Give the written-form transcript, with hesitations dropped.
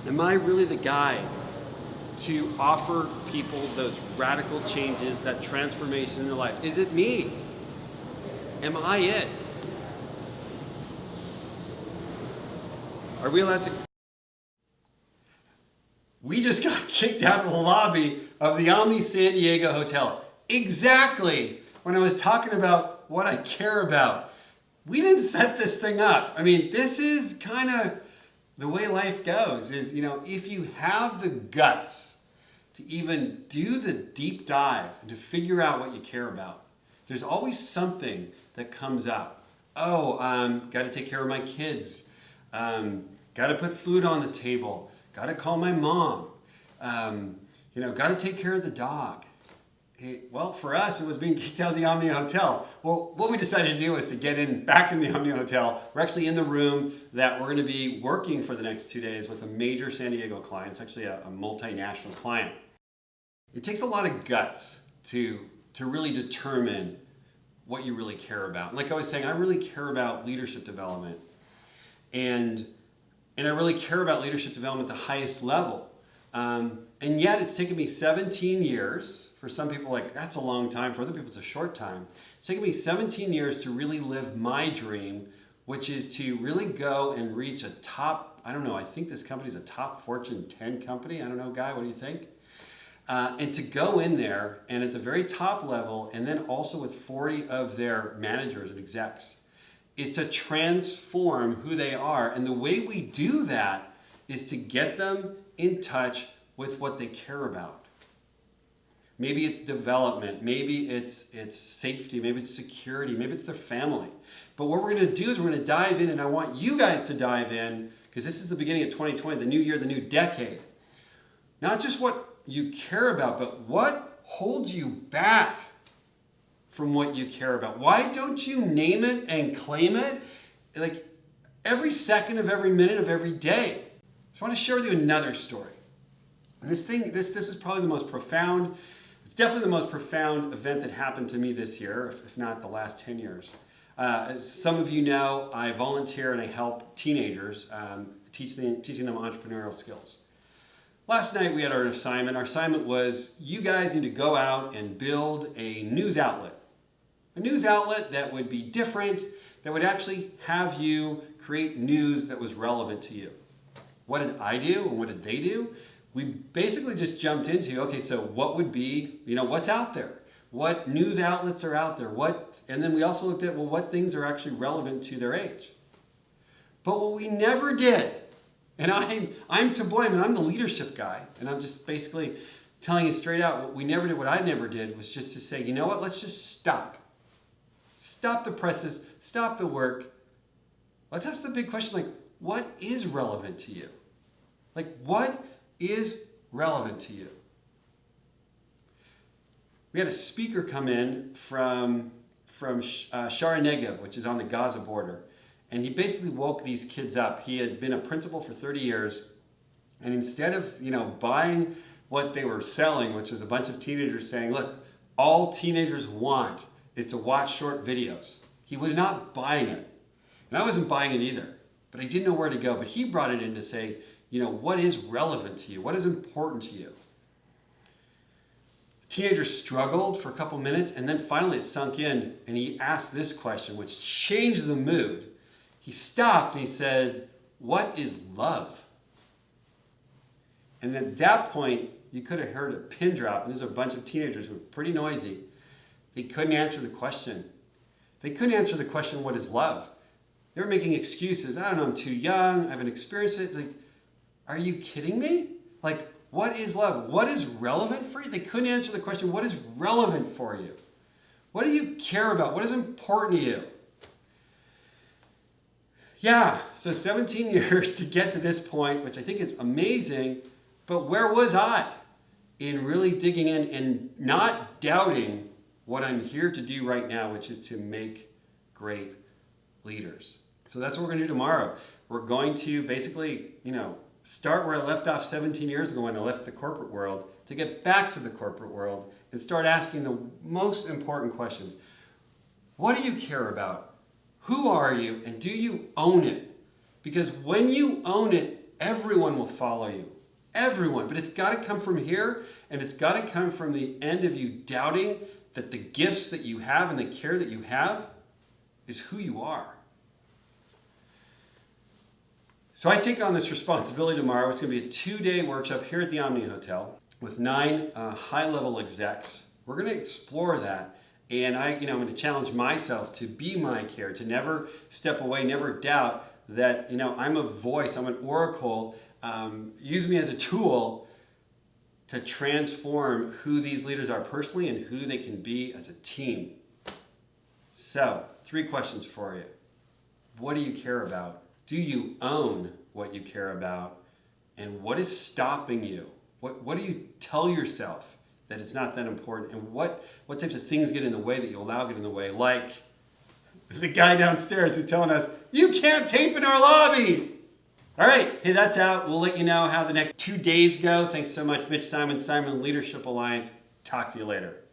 Am I really the guy to offer people those radical changes, that transformation in their life? Is it me? Am I it? Are we allowed to? We just got kicked out of the lobby of the Omni San Diego Hotel. Exactly when I was talking about what I care about. We didn't set this thing up. I mean, this is kind of the way life goes is, if you have the guts to even do the deep dive and to figure out what you care about, there's always something that comes up. Oh, got to take care of my kids. Got to put food on the table. Got to call my mom. Got to take care of the dog. Well, for us, it was being kicked out of the Omni Hotel. Well, what we decided to do was to get back in the Omni Hotel. We're actually in the room that we're going to be working for the next 2 days with a major San Diego client. It's actually a multinational client. It takes a lot of guts to really determine what you really care about. Like I was saying, I really care about leadership development. And I really care about leadership development at the highest level. And yet it's taken me 17 years. For some people, that's a long time. For other people, it's a short time. It's taken me 17 years to really live my dream, which is to really go and reach a top, I think this company is a top Fortune 10 company. I don't know, Guy, what do you think? And to go in there and at the very top level, and then also with 40 of their managers and execs, is to transform who they are. And the way we do that is to get them in touch with what they care about. Maybe it's development, maybe it's safety, maybe it's security, maybe it's their family. But what we're going to do is we're going to dive in, and I want you guys to dive in, because this is the beginning of 2020, the new year, the new decade. Not just what you care about, but what holds you back from what you care about. Why don't you name it and claim it every second of every minute of every day? I just want to share with you another story. And this is probably the most profound, it's definitely the most profound event that happened to me this year, if not the last 10 years. As some of you know, I volunteer and I help teenagers, teaching them entrepreneurial skills. Last night we had our assignment. Our assignment was, you guys need to go out and build a news outlet. A news outlet that would be different, that would actually have you create news that was relevant to you. What did I do and what did they do? We basically just jumped into, okay, so what would be, what's out there? What news outlets are out there? And then we also looked at, what things are actually relevant to their age? But what we never did, and I'm to blame, and I'm the leadership guy, and I'm just basically telling you straight out, what I never did was just to say, you know what, let's just stop. Stop the presses, stop the work. Let's ask the big question, what is relevant to you? What is relevant to you? We had a speaker come in from Shara Negev, which is on the Gaza border. And he basically woke these kids up. He had been a principal for 30 years. And instead of, buying what they were selling, which was a bunch of teenagers saying, look, all teenagers want is to watch short videos. He was not buying it. And I wasn't buying it either. But I didn't know where to go. But he brought it in to say, what is relevant to you? What is important to you? The teenager struggled for a couple minutes, and then finally it sunk in, and he asked this question, which changed the mood. He stopped and he said, what is love? And at that point, you could have heard a pin drop, and these are a bunch of teenagers who were pretty noisy. They couldn't answer the question. They couldn't answer the question, what is love? They were making excuses. I don't know, I'm too young, I haven't experienced it. Are you kidding me? What is love? What is relevant for you? They couldn't answer the question, what is relevant for you? What do you care about? What is important to you? Yeah, so 17 years to get to this point, which I think is amazing, but where was I in really digging in and not doubting what I'm here to do right now, which is to make great leaders. So that's what we're going to do tomorrow. We're going to basically, start where I left off 17 years ago when I left the corporate world, to get back to the corporate world and start asking the most important questions. What do you care about? Who are you? And do you own it? Because when you own it, Everyone will follow you. Everyone. But it's got to come from here, and it's got to come from the end of you doubting that the gifts that you have and the care that you have is who you are. So I take on this responsibility tomorrow. It's going to be a 2-day workshop here at the Omni Hotel with 9 high-level execs. We're going to explore that. And I'm going to challenge myself to be my care, to never step away, never doubt that, I'm a voice, I'm an oracle. Use me as a tool to transform who these leaders are personally and who they can be as a team. So, 3 questions for you. What do you care about? Do you own what you care about? And what is stopping you? What do you tell yourself that it's not that important? And what types of things get in the way that you allow get in the way? Like the guy downstairs who's telling us, you can't tape in our lobby. All right, hey, that's out. We'll let you know how the next 2 days go. Thanks so much, Mitch Simon, Leadership Alliance. Talk to you later.